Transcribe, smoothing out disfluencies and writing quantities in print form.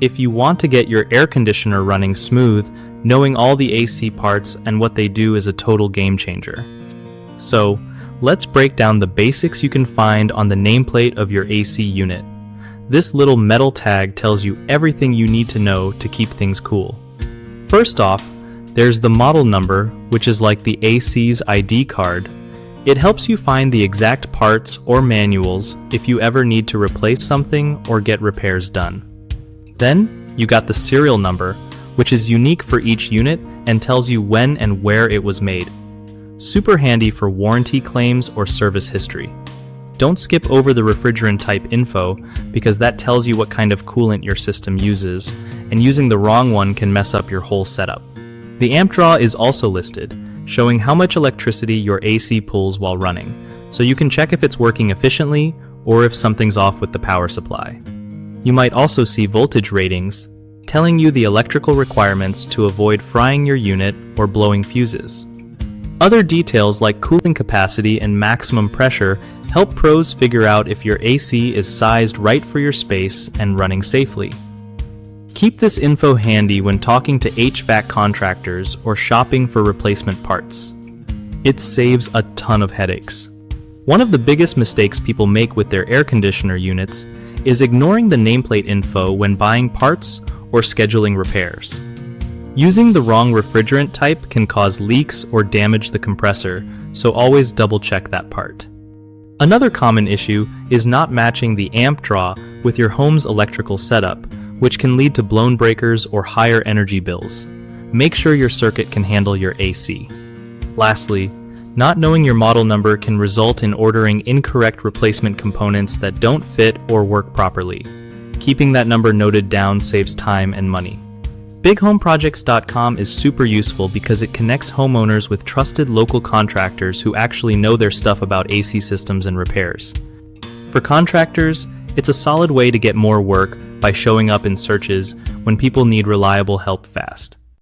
If you want to get your air conditioner running smooth, knowing all the AC parts and what they do is a total game changer. So, let's break down the basics you can find on the nameplate of your AC unit. This little metal tag tells you everything you need to know to keep things cool. First off, there's the model number, which is like the AC's ID card. It helps you find the exact parts or manuals if you ever need to replace something or get repairs done. Then, you got the serial number, which is unique for each unit and tells you when and where it was made. Super handy for warranty claims or service history. Don't skip over the refrigerant type info because that tells you what kind of coolant your system uses, and using the wrong one can mess up your whole setup. The amp draw is also listed, showing how much electricity your AC pulls while running, so you can check if it's working efficiently or if something's off with the power supply. You might also see voltage ratings, telling you the electrical requirements to avoid frying your unit or blowing fuses. Other details like cooling capacity and maximum pressure help pros figure out if your AC is sized right for your space and running safely. Keep this info handy when talking to HVAC contractors or shopping for replacement parts. It saves a ton of headaches. One of the biggest mistakes people make with their air conditioner units is ignoring the nameplate info when buying parts or scheduling repairs. Using the wrong refrigerant type can cause leaks or damage the compressor, so always double check that part. Another common issue is not matching the amp draw with your home's electrical setup, which can lead to blown breakers or higher energy bills. Make sure your circuit can handle your AC. Lastly, not knowing your model number can result in ordering incorrect replacement components that don't fit or work properly. Keeping that number noted down saves time and money. BigHomeProjects.com is super useful because it connects homeowners with trusted local contractors who actually know their stuff about AC systems and repairs. For contractors, it's a solid way to get more work by showing up in searches when people need reliable help fast.